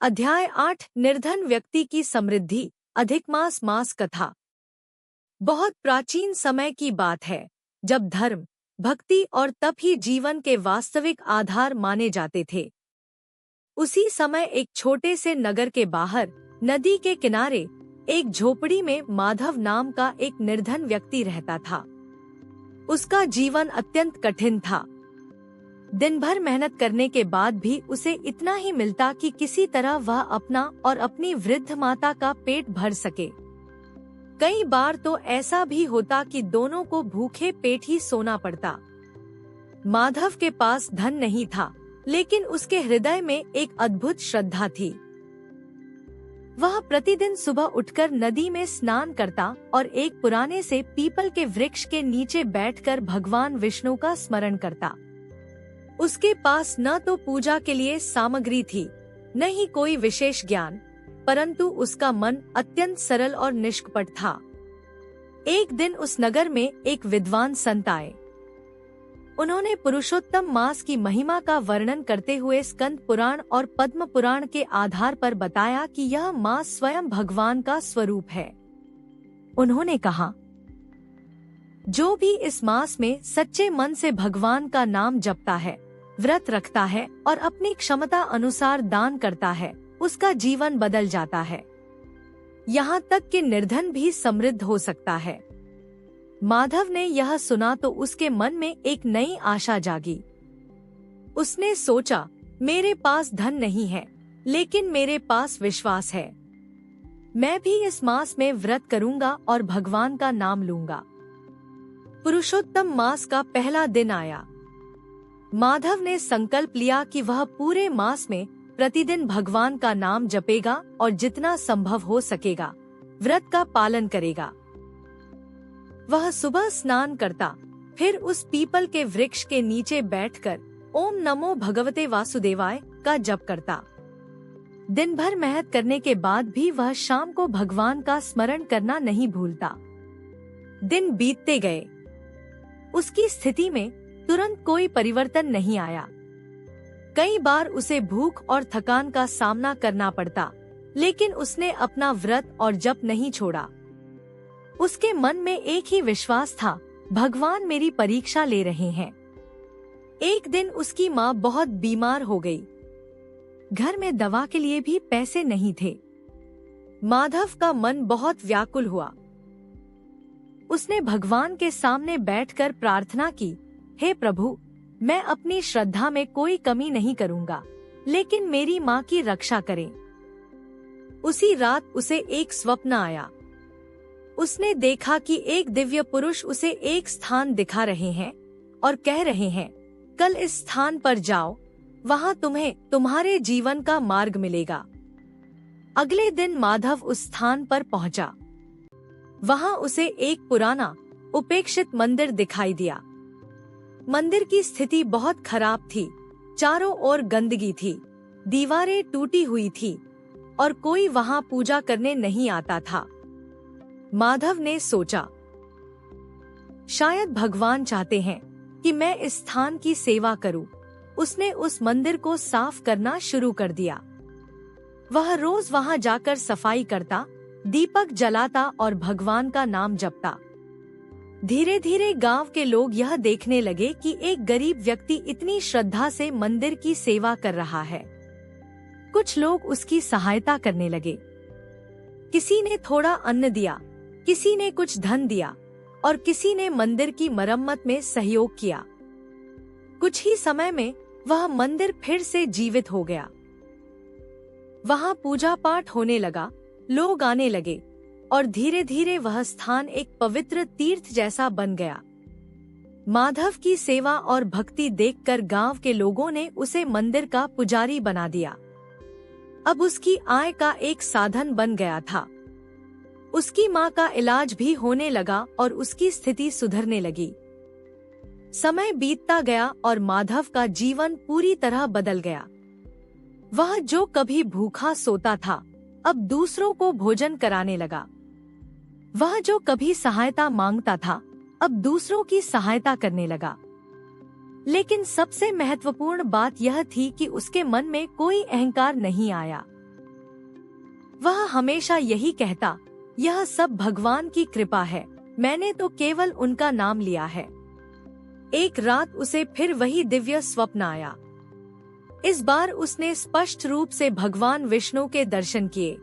अध्याय 8 निर्धन व्यक्ति की समृद्धि। अधिकमास मास कथा। बहुत प्राचीन समय की बात है जब धर्म, भक्ति और तप ही जीवन के वास्तविक आधार माने जाते थे। उसी समय एक छोटे से नगर के बाहर नदी के किनारे एक झोपड़ी में माधव नाम का एक निर्धन व्यक्ति रहता था। उसका जीवन अत्यंत कठिन था। दिन भर मेहनत करने के बाद भी उसे इतना ही मिलता कि किसी तरह वह अपना और अपनी वृद्ध माता का पेट भर सके। कई बार तो ऐसा भी होता कि दोनों को भूखे पेट ही सोना पड़ता। माधव के पास धन नहीं था, लेकिन उसके हृदय में एक अद्भुत श्रद्धा थी। वह प्रतिदिन सुबह उठकर नदी में स्नान करता और एक पुराने से पीपल के वृक्ष के नीचे बैठकर भगवान विष्णु का स्मरण करता। उसके पास न तो पूजा के लिए सामग्री थी, न ही कोई विशेष ज्ञान, परंतु उसका मन अत्यंत सरल और निष्कपट था। एक दिन उस नगर में एक विद्वान संत आए। उन्होंने पुरुषोत्तम मास की महिमा का वर्णन करते हुए स्कंद पुराण और पद्म पुराण के आधार पर बताया कि यह मास स्वयं भगवान का स्वरूप है। उन्होंने कहा, जो भी इस मास में सच्चे मन से भगवान का नाम जपता है, व्रत रखता है और अपनी क्षमता अनुसार दान करता है, उसका जीवन बदल जाता है। यहाँ तक कि निर्धन भी समृद्ध हो सकता है। माधव ने यह सुना तो उसके मन में एक नई आशा जागी। उसने सोचा, मेरे पास धन नहीं है, लेकिन मेरे पास विश्वास है। मैं भी इस मास में व्रत करूंगा और भगवान का नाम लूंगा। पुरुषोत्तम मास का पहला दिन आया। माधव ने संकल्प लिया कि वह पूरे मास में प्रतिदिन भगवान का नाम जपेगा और जितना संभव हो सकेगा व्रत का पालन करेगा। वह सुबह स्नान करता, फिर उस पीपल के वृक्ष के नीचे बैठकर ओम नमो भगवते वासुदेवाय का जप करता। दिन भर मेहनत करने के बाद भी वह शाम को भगवान का स्मरण करना नहीं भूलता। दिन बीतते गए। उसकी स्थिति में तुरंत कोई परिवर्तन नहीं आया। कई बार उसे भूख और थकान का सामना करना पड़ता, लेकिन उसने अपना व्रत और जप नहीं छोड़ा। उसके मन में एक ही विश्वास था, भगवान मेरी परीक्षा ले रहे हैं। एक दिन उसकी माँ बहुत बीमार हो गई। घर में दवा के लिए भी पैसे नहीं थे। माधव का मन बहुत व्याकुल हुआ। उसने भगवान के सामने बैठकर प्रार्थना की, हे प्रभु, मैं अपनी श्रद्धा में कोई कमी नहीं करूंगा, लेकिन मेरी माँ की रक्षा करें। उसी रात उसे एक स्वप्न आया। उसने देखा कि एक दिव्य पुरुष उसे एक स्थान दिखा रहे हैं और कह रहे हैं, कल इस स्थान पर जाओ, वहाँ तुम्हें तुम्हारे जीवन का मार्ग मिलेगा। अगले दिन माधव उस स्थान पर पहुँचा। वहाँ उसे एक पुराना उपेक्षित मंदिर दिखाई दिया। मंदिर की स्थिति बहुत खराब थी। चारों ओर गंदगी थी, दीवारें टूटी हुई थी और कोई वहां पूजा करने नहीं आता था। माधव ने सोचा, शायद भगवान चाहते हैं कि मैं इस स्थान की सेवा करूं। उसने उस मंदिर को साफ करना शुरू कर दिया। वह रोज वहां जाकर सफाई करता, दीपक जलाता और भगवान का नाम जपता। धीरे धीरे गांव के लोग यह देखने लगे कि एक गरीब व्यक्ति इतनी श्रद्धा से मंदिर की सेवा कर रहा है। कुछ लोग उसकी सहायता करने लगे। किसी ने थोड़ा अन्न दिया, किसी ने कुछ धन दिया और किसी ने मंदिर की मरम्मत में सहयोग किया। कुछ ही समय में वह मंदिर फिर से जीवित हो गया। वहां पूजा पाठ होने लगा, लोग आने लगे और धीरे धीरे वह स्थान एक पवित्र तीर्थ जैसा बन गया। माधव की सेवा और भक्ति देखकर गांव के लोगों ने उसे मंदिर का पुजारी बना दिया। अब उसकी आय का एक साधन बन गया था। उसकी माँ का इलाज भी होने लगा और उसकी स्थिति सुधरने लगी। समय बीतता गया और माधव का जीवन पूरी तरह बदल गया। वह जो कभी भूखा सोता था, अब दूसरों को भोजन कराने लगा। वह जो कभी सहायता मांगता था, अब दूसरों की सहायता करने लगा। लेकिन सबसे महत्वपूर्ण बात यह थी कि उसके मन में कोई अहंकार नहीं आया। वह हमेशा यही कहता, यह सब भगवान की कृपा है, मैंने तो केवल उनका नाम लिया है। एक रात उसे फिर वही दिव्य स्वप्न आया। इस बार उसने स्पष्ट रूप से भगवान विष्णु के दर्शन किए।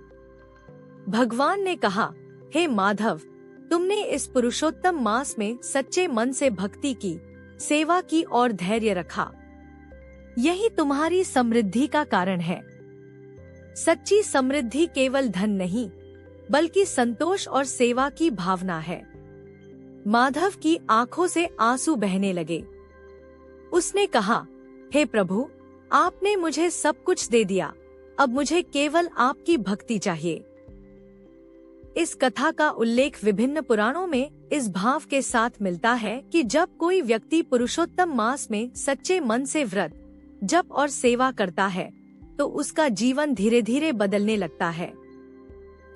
भगवान ने कहा, हे माधव, तुमने इस पुरुषोत्तम मास में सच्चे मन से भक्ति की, सेवा की और धैर्य रखा। यही तुम्हारी समृद्धि का कारण है। सच्ची समृद्धि केवल धन नहीं, बल्कि संतोष और सेवा की भावना है। माधव की आंखों से आंसू बहने लगे। उसने कहा, हे प्रभु, आपने मुझे सब कुछ दे दिया, अब मुझे केवल आपकी भक्ति चाहिए। इस कथा का उल्लेख विभिन्न पुराणों में इस भाव के साथ मिलता है कि जब कोई व्यक्ति पुरुषोत्तम मास में सच्चे मन से व्रत, जप और सेवा करता है, तो उसका जीवन धीरे धीरे बदलने लगता है।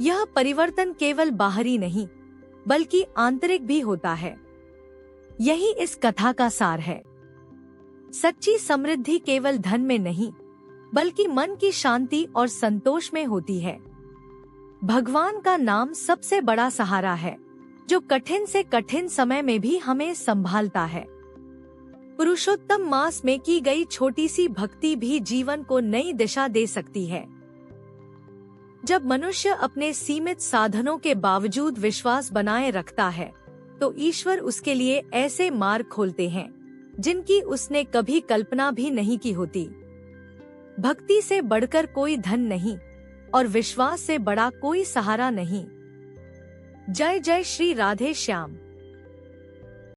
यह परिवर्तन केवल बाहरी नहीं, बल्कि आंतरिक भी होता है। यही इस कथा का सार है। सच्ची समृद्धि केवल धन में नहीं, बल्कि मन की शांति और संतोष में होती है। भगवान का नाम सबसे बड़ा सहारा है, जो कठिन से कठिन समय में भी हमें संभालता है। पुरुषोत्तम मास में की गई छोटी सी भक्ति भी जीवन को नई दिशा दे सकती है। जब मनुष्य अपने सीमित साधनों के बावजूद विश्वास बनाए रखता है, तो ईश्वर उसके लिए ऐसे मार्ग खोलते हैं जिनकी उसने कभी कल्पना भी नहीं की होती। भक्ति से बढ़कर कोई धन नहीं और विश्वास से बड़ा कोई सहारा नहीं। जय जय श्री राधे श्याम।